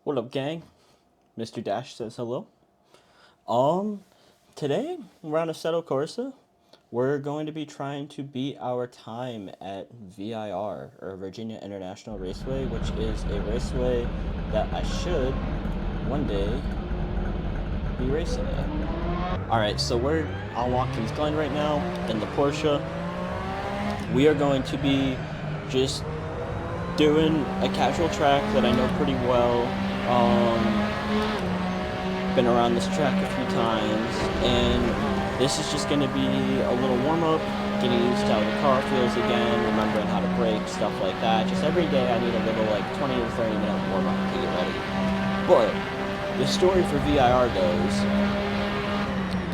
What up, gang? Mr. Dash says hello. Um, Today we're on Assetto Corsa. We're going to be trying to beat our time at VIR, or Virginia International Raceway, which is a raceway that I should one day be racing at. Alright, so we're on Watkins Glen right now in the Porsche. We are going to be just doing a casual track that I know pretty well. Been around this track a few times, and this is just going to be a little warm-up, getting used to how the car feels again, remembering how to brake, stuff like that. Just every day I need a little 20 to 30 minute warm-up to get ready. But the story for VIR goes,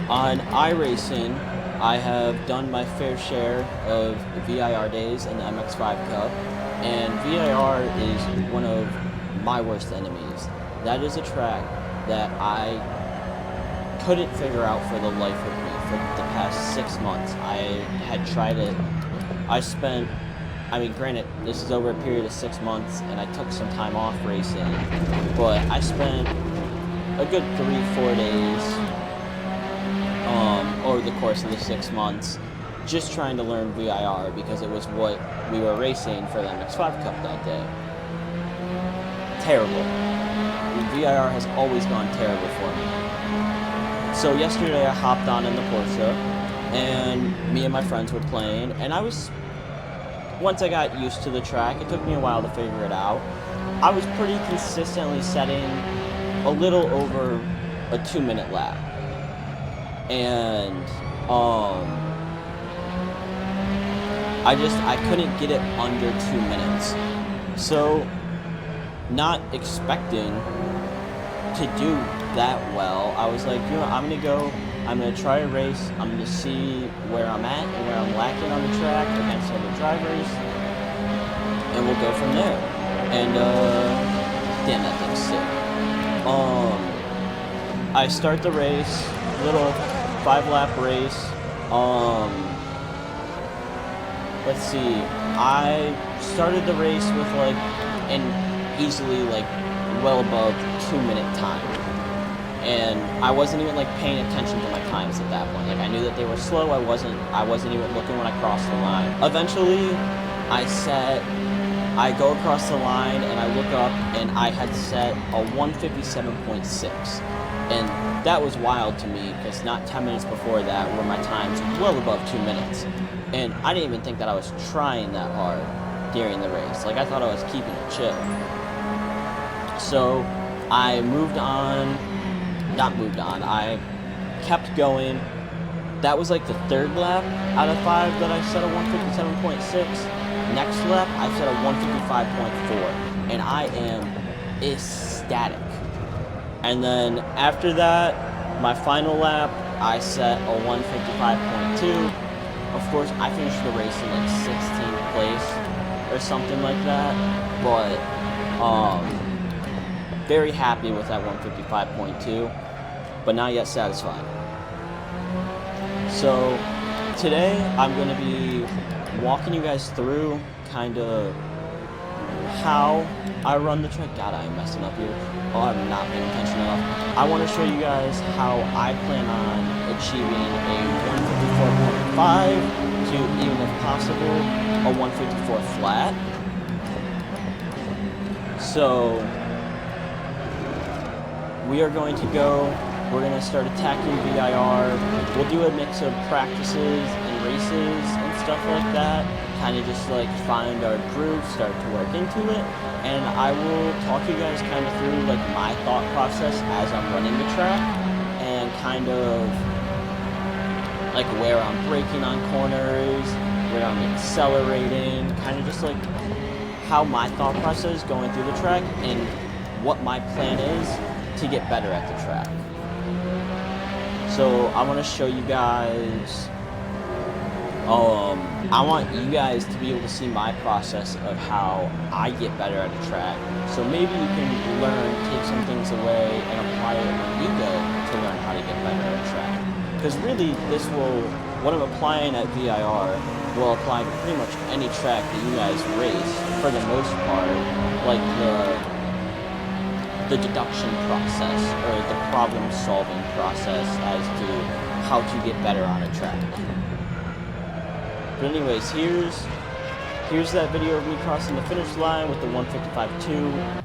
on iRacing, I have done my fair share of VIR days in the MX-5 Cup, and VIR is one of my worst enemies. That is a track that I couldn't figure out for the life of me for the past 6 months. I had tried it. Granted, this is over a period of 6 months, and I took some time off racing, but I spent a good 3-4 days over the course of the 6 months just trying to learn VIR because it was what we were racing for the MX-5 Cup that day. Terrible. VIR has always gone terrible for me. So yesterday I hopped on in the Porsche, and me and my friends were playing, and once I got used to the track, it took me a while to figure it out. I was pretty consistently setting a little over a 2-minute lap. And I couldn't get it under 2 minutes. So, not expecting to do that well, I was like, I'm gonna try a race, I'm gonna see where I'm at and where I'm lacking on the track against other drivers, and we'll go from there. And, damn, that thing's sick. I start the race, little 5-lap race. Let's see, I started the race with an easily well above 2-minute time, and I wasn't even paying attention to my times at that point. I knew that they were slow. I wasn't even looking when I crossed the line. Eventually I go across the line and I look up, and I had set a 1:57.6, and that was wild to me because not 10 minutes before that were my times well above 2 minutes, and I didn't even think that I was trying that hard during the race. I thought I was keeping it chill. So I I kept going. That was the third lap out of 5 that I set a 1:57.6. Next lap, I set a 1:55.4, and I am ecstatic. And then after that, my final lap, I set a 1:55.2. Of course, I finished the race in 16th place or something like that, but very happy with that 1:55.2, but not yet satisfied. So today I'm going to be walking you guys through kind of how I run the track. God, I am messing up here. Oh, I'm not paying attention enough. I want to show you guys how I plan on achieving a 154.5 to, even if possible, a 154 flat. So we're going to start attacking VIR. We'll do a mix of practices and races and stuff like that, kind of just find our groove, start to work into it, and I will talk you guys kind of through my thought process as I'm running the track, and kind of where I'm braking on corners, where I'm accelerating, kind of just how my thought process is going through the track, and what my plan is to get better at the track. So I want to show you guys, I want you guys to be able to see my process of how I get better at a track. So maybe you can take some things away and apply it when you go to learn how to get better at a track. Because really, what I'm applying at VIR will apply to pretty much any track that you guys race for the most part. the deduction process, or the problem-solving process as to how to get better on a track. But anyways, here's that video of me crossing the finish line with the 155.2.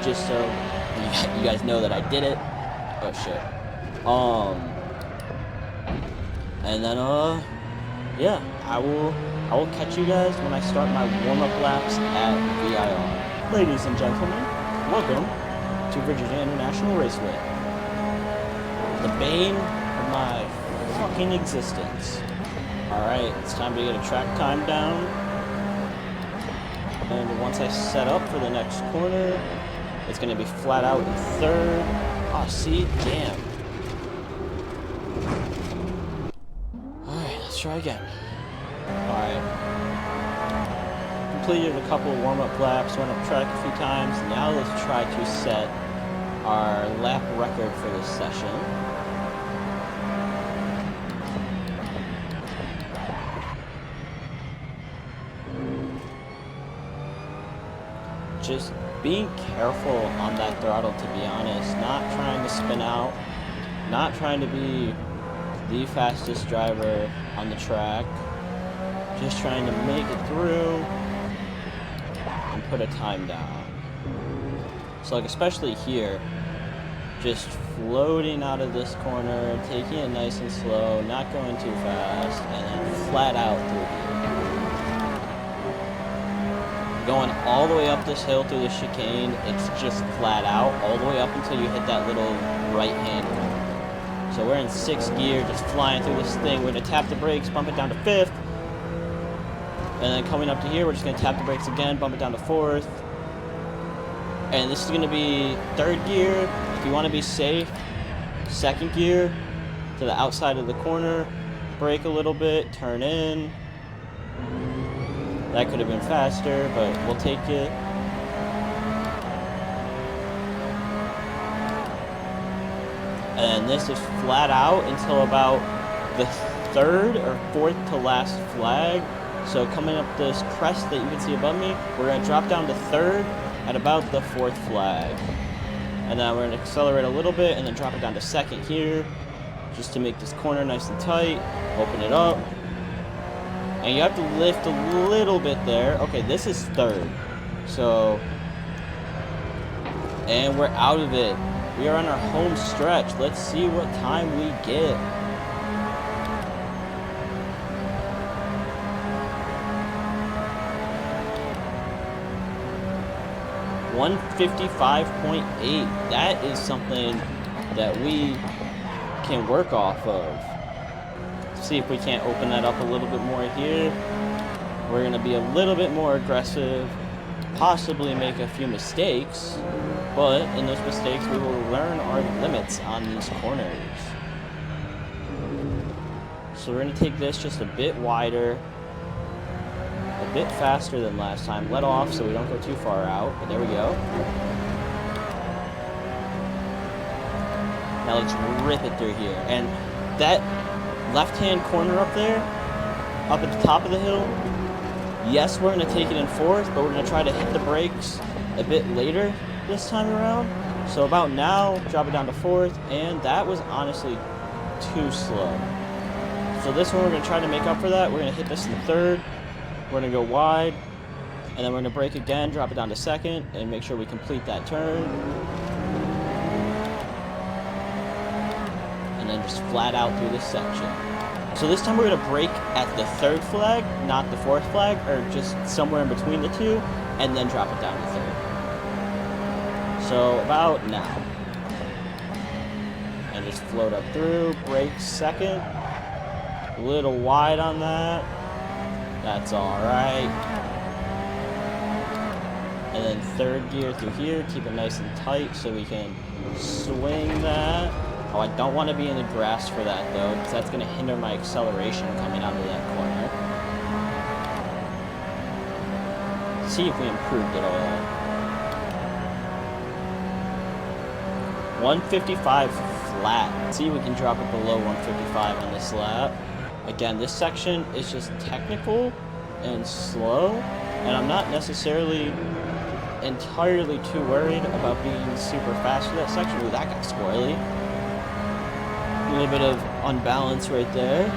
Just so you guys know that I did it. Oh shit. And then yeah, I will catch you guys when I start my warm-up laps at VIR. Ladies and gentlemen, welcome to Virginia International Raceway. The bane of my fucking existence. Alright, it's time to get a track time down. And once I set up for the next corner, it's going to be flat out in third. Oh, see? Damn. Alright, let's try again. Alright. Completed a couple of warm-up laps, went up track a few times. Now let's try to set our lap record for this session. Just being careful on that throttle, to be honest. Not trying to spin out. Not trying to be the fastest driver on the track. Just trying to make it through and put a time down. So like especially here, just floating out of this corner, taking it nice and slow, not going too fast, and then flat out through here. Going all the way up this hill through the chicane, it's just flat out, all the way up until you hit that little right-hand corner. So we're in 6th gear, just flying through this thing. We're going to tap the brakes, bump it down to 5th. And then coming up to here, we're just going to tap the brakes again, bump it down to 4th. And this is going to be 3rd gear. If you want to be safe, 2nd gear to the outside of the corner, brake a little bit, turn in. That could have been faster, but we'll take it. And this is flat out until about the 3rd or 4th to last flag. So coming up this crest that you can see above me, we're going to drop down to 3rd at about the 4th flag. And then we're going to accelerate a little bit and then drop it down to 2nd here, just to make this corner nice and tight. Open it up. And you have to lift a little bit there. Okay, this is 3rd. So, and we're out of it. We are on our home stretch. Let's see what time we get. (155.8). That is something that we can work off of. See if we can't open that up a little bit more here. We're going to be a little bit more aggressive, possibly make a few mistakes, but in those mistakes we will learn our limits on these corners. So we're going to take this just a bit wider, a bit faster than last time. Let off so we don't go too far out, but there we go. Now let's rip it through here. And that left-hand corner up there, up at the top of the hill, yes, we're going to take it in 4th, but we're going to try to hit the brakes a bit later this time around. So about now, drop it down to 4th, and that was honestly too slow. So this one, we're going to try to make up for that. We're going to hit this in 3rd. We're going to go wide, and then we're going to brake again, drop it down to 2nd, and make sure we complete that turn. And then just flat out through this section. So this time we're going to brake at the 3rd flag, not the 4th flag, or just somewhere in between the two, and then drop it down to 3rd. So about now. And just float up through, brake 2nd. A little wide on that. That's alright. And then 3rd gear through here, keep it nice and tight so we can swing that. Oh, I don't want to be in the grass for that, though, because that's going to hinder my acceleration coming out of that corner. see if we improved at all. 155 flat. See if we can drop it below 155 on this lap. Again, this section is just technical and slow, and I'm not necessarily entirely too worried about being super fast for that section. Ooh, that got squirrely. A little bit of unbalance right there.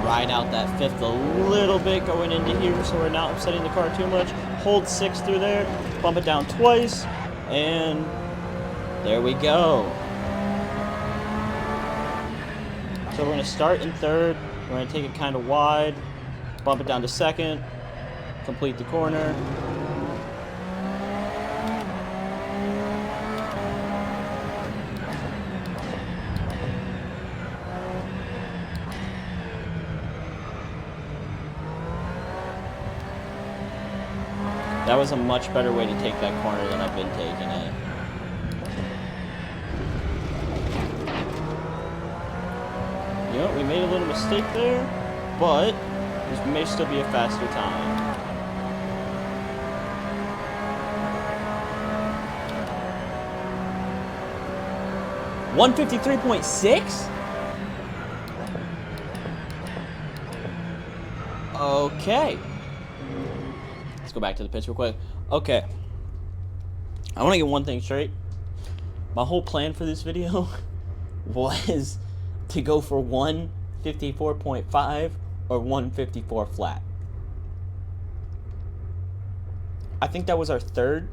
Ride out that fifth a little bit going into here so we're not upsetting the car too much. Hold 6 through there, bump it down twice, and there we go. So we're going to start in third. We're going to take it kind of wide, bump it down to second, complete the corner. That was a much better way to take that corner than I've been taking it. You know, we made a little mistake there, but this may still be a faster time. $153.6? Okay. Let's go back to the pitch real quick. Okay. I want to get one thing straight. My whole plan for this video was to go for 154.5 or 154 flat. I think that was our third,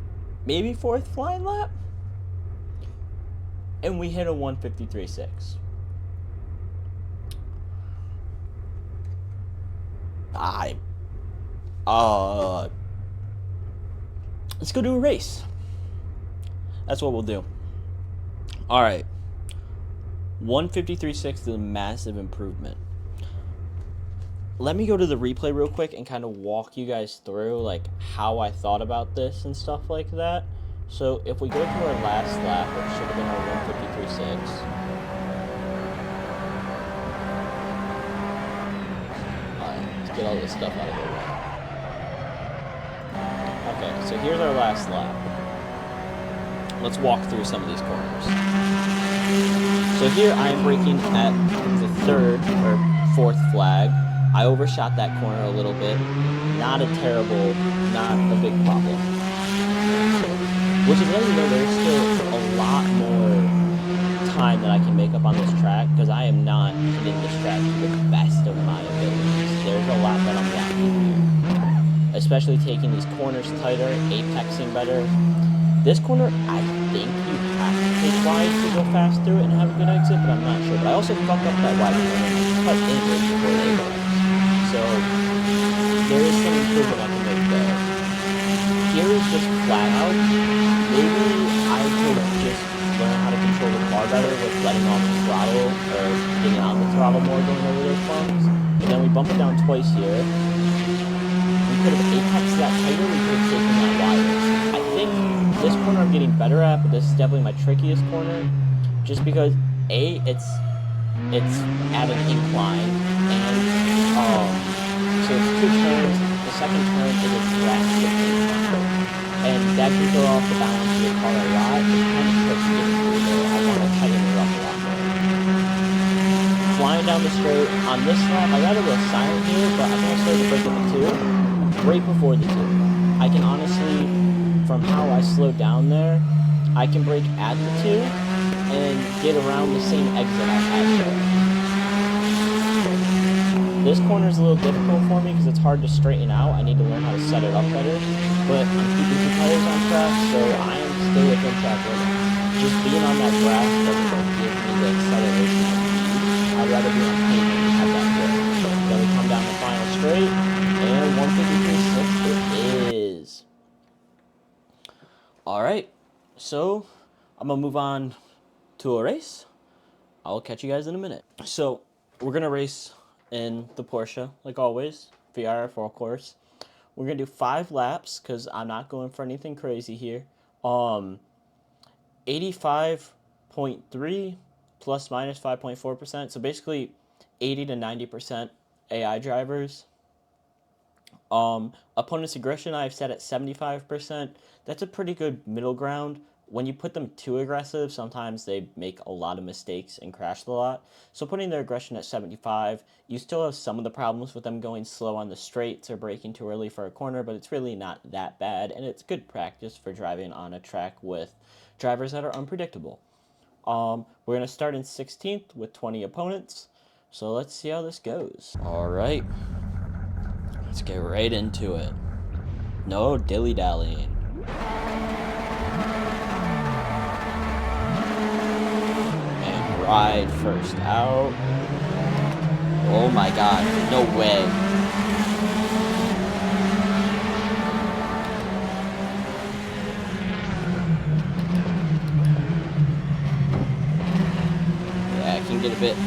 maybe fourth flying lap. And we hit a 153.6. Let's go do a race. That's what we'll do. All right. 153.6 is a massive improvement. Let me go to the replay real quick and kind of walk you guys through like how I thought about this and stuff like that. So if we go to our last lap, which should have been our 153.6. Alright, let's get all this stuff out of the way. Okay, so here's our last lap. Let's walk through some of these corners. So here I am braking at the third or fourth flag. I overshot that corner a little bit. Not a big problem. Which is letting me know there's still a lot more time that I can make up on this track because I am not hitting this track to the best of my abilities. There's a lot that I'm lacking here. Especially taking these corners tighter, apexing better. This corner, I think you have to take wide to go fast through it and have a good exit, but I'm not sure. But I also fucked up that wide corner and cut inward before they go. So there is some improvement I can make there. Here is just flat out. Maybe I could just learn how to control the car better with letting off the throttle or getting on the throttle more going over those bumps. And then we bump it down twice here. We could have apexed that tighter, we could have taken that wider. I think this corner I'm getting better at, but this is definitely my trickiest corner. Just because A, it's at an incline, and so it's 2 turns. The second turn is a drastic incline. And that can throw off the balance of the car a lot. It kind of puts me through there. I want to tighten it up a lot more. Flying down the straight on this lap, I got a little silent here, but I'm going to start to break in the 2. Right before the 2. I can honestly, from how I slowed down there, I can brake at the 2 and get around the same exit I had there. This corner is a little difficult for me because it's hard to straighten out. I need to learn how to set it up better. But I'm keeping 2 tires on track, so I am still within track limits. Just being on that grass doesn't give me the acceleration I need. I'd rather be on pavement and have that grip. Then we come down the final straight, and 153.6 it is. Alright, so I'm going to move on to a race. I'll catch you guys in a minute. So we're going to race in the Porsche, like always, VRF, of course. We're going to do 5 laps, because I'm not going for anything crazy here. 85.3 plus minus 5.4%. So basically 80 to 90% AI drivers. Opponent's aggression I've set at 75%. That's a pretty good middle ground. When you put them too aggressive, sometimes they make a lot of mistakes and crash a lot. So putting their aggression at 75, you still have some of the problems with them going slow on the straights or braking too early for a corner, but it's really not that bad, and it's good practice for driving on a track with drivers that are unpredictable. We're going to start in 16th with 20 opponents, so let's see how this goes. All right, let's get right into it. No dilly-dallying. And ride first out. Oh my god, no way. Yeah, it can get a bit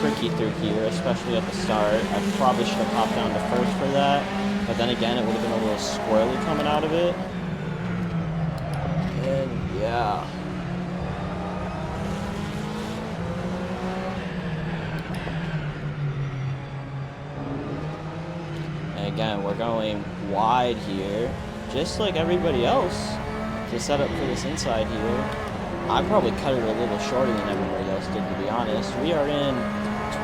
tricky through here, especially at the start. I probably should have popped down to first for that, but then again, it would have been a little squirrely coming out of it. And yeah. And again, we're going wide here, just like everybody else, to set up for this inside here. I probably cut it a little shorter than everybody else did, to be honest. We are in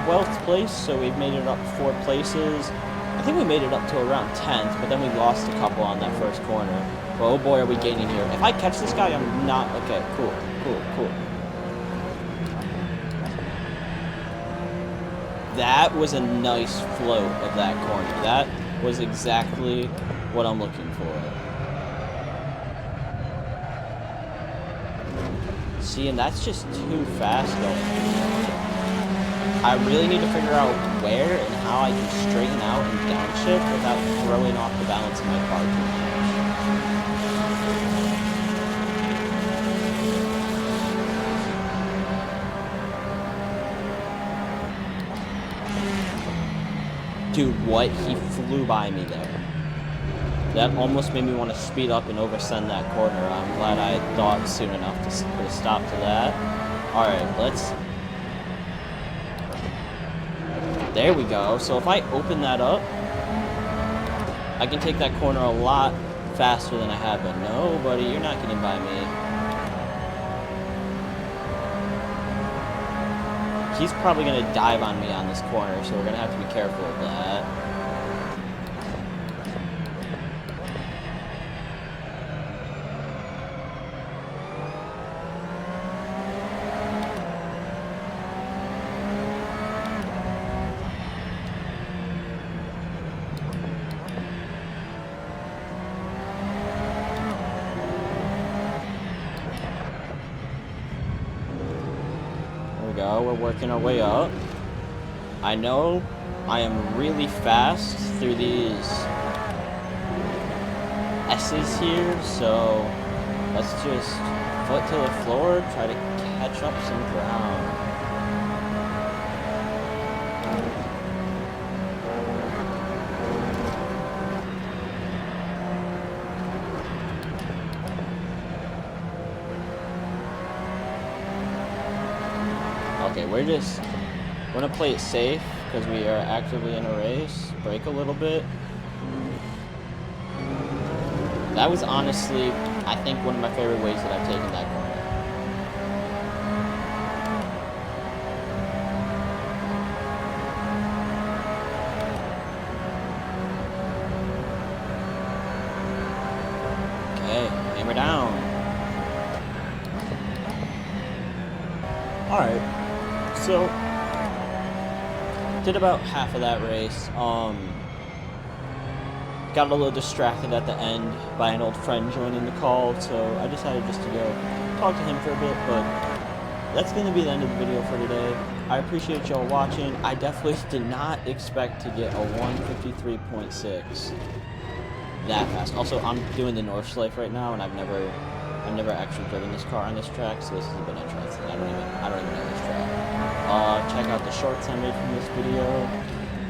12th place, so we've made it up 4 places. I think we made it up to around 10th, but then we lost a couple on that first corner. But oh boy, are we gaining here. If I catch this guy, I'm not... Okay, cool. That was a nice float of that corner. That was exactly what I'm looking for. See, and that's just too fast going. I really need to figure out where and how I can straighten out and downshift without throwing off the balance of my car too much. Dude, what? He flew by me there. That almost made me want to speed up and oversend that corner. I'm glad I thought soon enough to put a stop to that. Alright, let's... There we go. So if I open that up, I can take that corner a lot faster than I have been. No, buddy, you're not getting by me. He's probably going to dive on me on this corner, so we're going to have to be careful of that. We're working our way up. I know I am really fast through these S's here, so let's just foot to the floor, try to catch up some ground. Okay, we're gonna play it safe because we are actively in a race. Brake a little bit. That was honestly, I think, one of my favorite ways that I've taken that corner. Okay, hammer down. Alright. So, did about half of that race. Got a little distracted at the end by an old friend joining the call, so I decided just to go talk to him for a bit, but that's going to be the end of the video for today. I appreciate y'all watching. I definitely did not expect to get a 153.6 that fast. Also, I'm doing the Nordschleife right now, and I've never actually driven this car on this track, so this has been interesting. I don't even know this track. Check out the shorts I made from this video.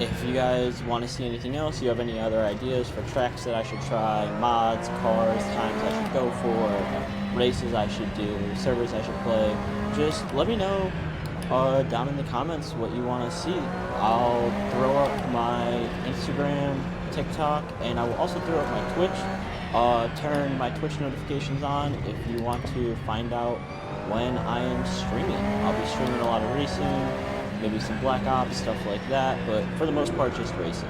If you guys want to see anything else, you have any other ideas for tracks that I should try, mods, cars, times I should go for, races I should do, servers I should play, just let me know down in the comments what you want to see. I'll throw up my Instagram TikTok, and I will also throw up my Twitch. Turn my Twitch notifications on if you want to find out when I am streaming. I'll be streaming a lot of racing, maybe some Black Ops, stuff like that, but for the most part, just racing.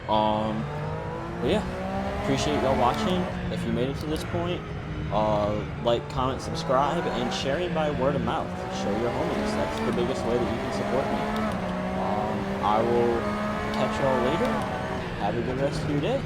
But yeah, appreciate y'all watching. If you made it to this point, like, comment, subscribe, and sharing by word of mouth. Show your homies. That's the biggest way that you can support me. I will catch y'all later. Have a good rest of your day.